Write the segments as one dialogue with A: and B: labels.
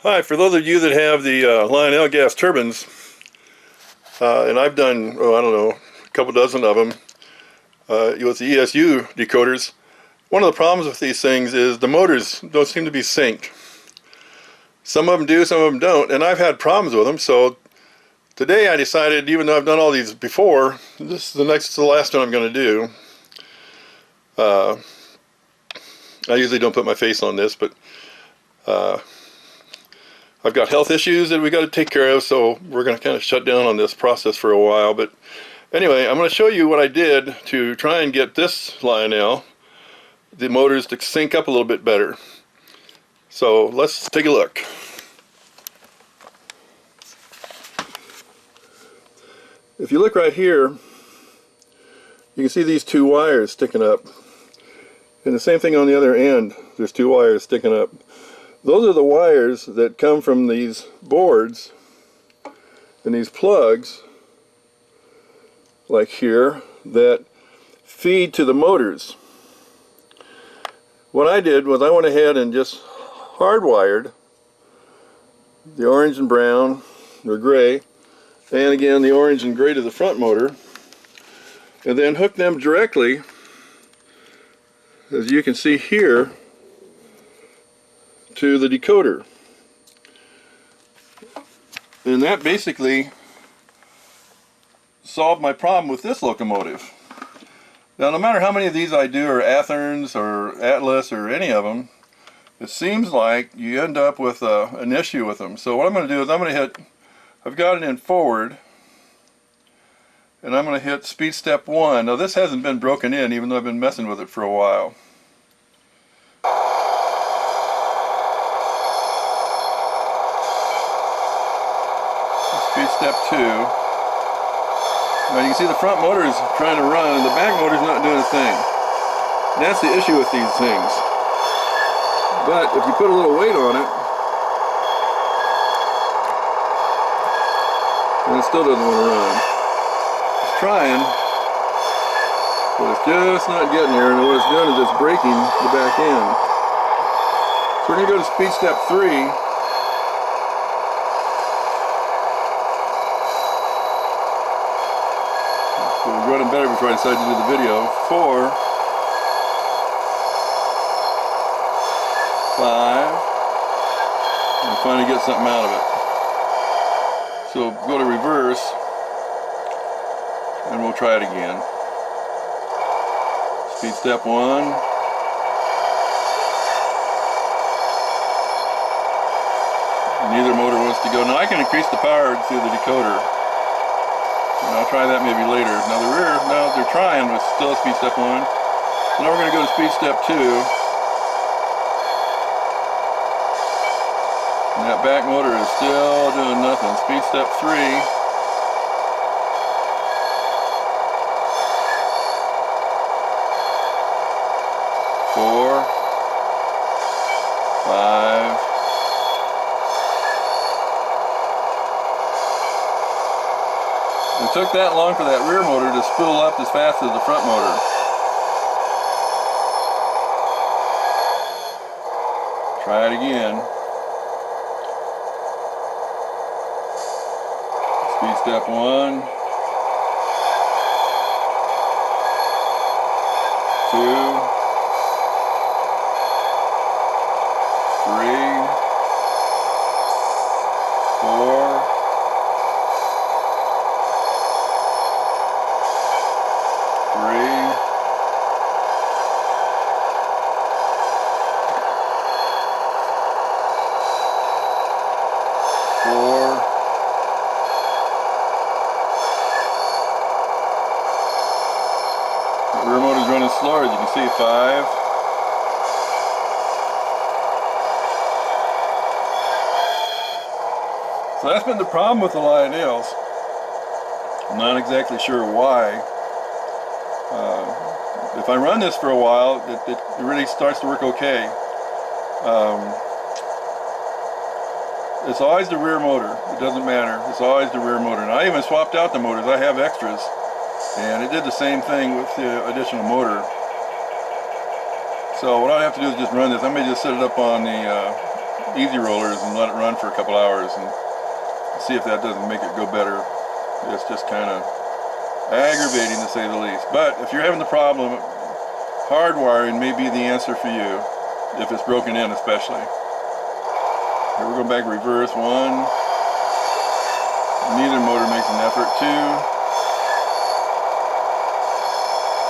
A: Hi, for those of you that have the Lionel gas turbines, and I've done, I don't know, a couple dozen of them with the ESU decoders. One of the problems with these things is the motors don't seem to be synced. Some of them do, some of them don't, and I've had problems with them. So today I decided, even though I've done all these before, this is the last one I'm going to do. I usually don't put my face on this, but I've got health issues that we got to take care of, so we're going to kind of shut down on this process for a while. But anyway, I'm going to show you what I did to try and get this Lionel, the motors, to sync up a little bit better. So let's take a look. If you look right here, you can see these two wires sticking up. And the same thing on the other end, there's two wires sticking up. Those are the wires that come from these boards and these plugs, like here, that feed to the motors. What I did was I went ahead and just hardwired the orange and brown, or gray, and again the orange and gray to the front motor, and then hooked them directly, as you can see here, to the decoder. And that basically solved my problem with this locomotive. Now, no matter how many of these I do, or Athearns or Atlas or any of them, it seems like you end up with an issue with them. So what I'm going to do is I'm going to hit, I've got it in forward, and I'm going to hit speed step 1. Now this hasn't been broken in, even though I've been messing with it for a while. Speed step 2. Now you can see the front motor is trying to run and the back motor is not doing a thing. And that's the issue with these things. But if you put a little weight on it, then it still doesn't want to run. It's trying, but it's just not getting there, and what it's doing is it's breaking the back end. So we're going to go to speed step 3. So we're running better before I decided to do the video. 4, 5, and finally get something out of it. So go to reverse, and we'll try it again. Speed step 1. Neither motor wants to go. Now I can increase the power through the decoder. And I'll try that maybe later. Now the rear, now they're trying with still speed step 1. So now we're going to go to speed step 2. And that back motor is still doing nothing. Speed step 3. 4, 5. It took that long for that rear motor to spool up as fast as the front motor. Try it again. Speed step 1. 2. 3. 4. 3. 4. The rear motor is running slower, as you can see. 5. So that's been the problem with the Lionels. I'm not exactly sure why. If I run this for a while, it really starts to work okay. It's always the rear motor. It doesn't matter. It's always the rear motor. And I even swapped out the motors. I have extras. And it did the same thing with the additional motor. So what I have to do is just run this. I may just set it up on the easy rollers and let it run for a couple hours and see if that doesn't make it go better. It's just kind of aggravating to say the least. But if you're having the problem, hardwiring may be the answer for you, if it's broken in especially. Here we're going back reverse. 1. Neither motor makes an effort. 2.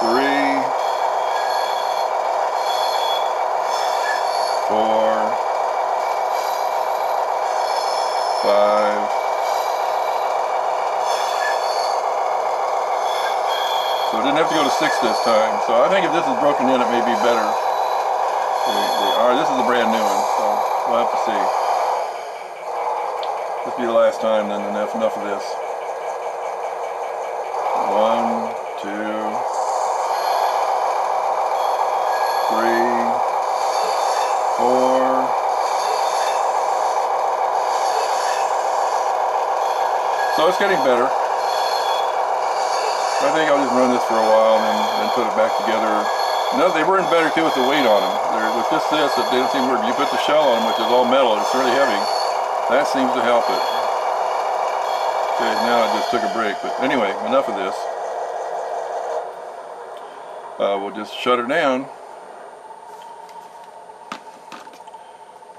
A: 3. 4. 5. So it didn't have to go to 6 this time. So I think if this is broken in, it may be better. This is a brand new one, so we'll have to see. This will be the last time, then enough of this. 1, 2, 3, 4. So it's getting better. I think I'll just run this for a while and then put it back together. No, they weren't better too with the weight on them. With this, it didn't seem to work. You put the shell on them, which is all metal, it's really heavy. That seems to help it. Okay, now I just took a break. But anyway, enough of this. We'll just shut her down.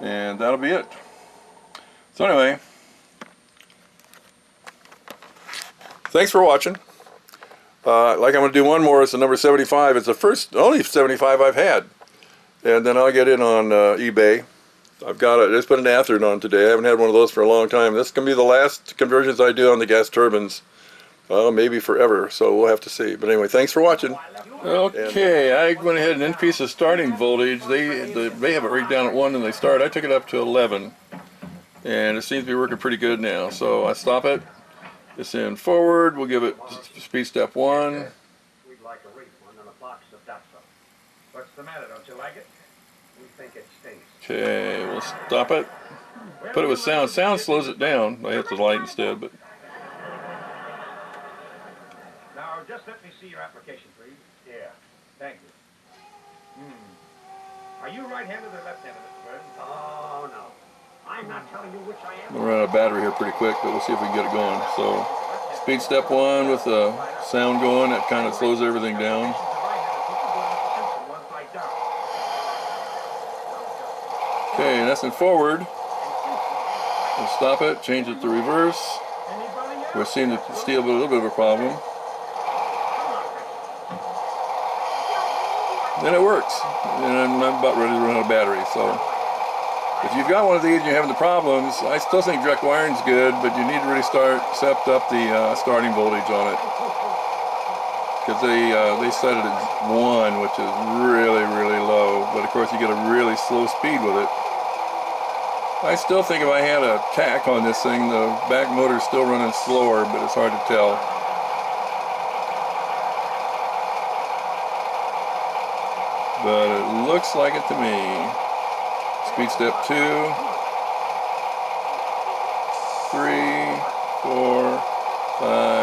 A: And that'll be it. So anyway, thanks for watching. Like I'm going to do one more. It's the number 75. It's the only 75 I've had. And then I'll get in on eBay. I've got it. I just put an Atherin on today. I haven't had one of those for a long time. This is going to be the last conversions I do on the gas turbines. Maybe forever. So we'll have to see. But anyway, thanks for watching. Okay, I went ahead and increased the starting voltage. They have it right down at 1 when they start. I took it up to 11. And it seems to be working pretty good now. So I stop it. It's in forward. We'll give it speed step 1.
B: We'd like a refund on a box of that stuff. What's the matter? Don't you like it? We think it stinks.
A: Okay, we'll stop it. Put it with sound. Sound slows it down. I hit the light instead, but.
B: Now, just let me see your application, please. Yeah, thank you. Are you right-handed or left-handed, Mr. Burton? Oh, no. I'm not telling you which I am.
A: We'll run out of battery here pretty quick, but we'll see if we can get it going. So, speed step 1 with the sound going, it kind of slows everything down. Okay, and that's in forward. We'll stop it, change it to reverse. We're seeing the steel with a little bit of a problem. Then it works, and I'm about ready to run out of battery. So, if you've got one of these and you're having the problems, I still think direct wiring's good, but you need to really set up the starting voltage on it, because they set it at 1, which is really, really low. But of course, you get a really slow speed with it. I still think if I had a tach on this thing, the back motor's still running slower, but it's hard to tell. But it looks like it to me. Speed step 2, 3, 4, 5.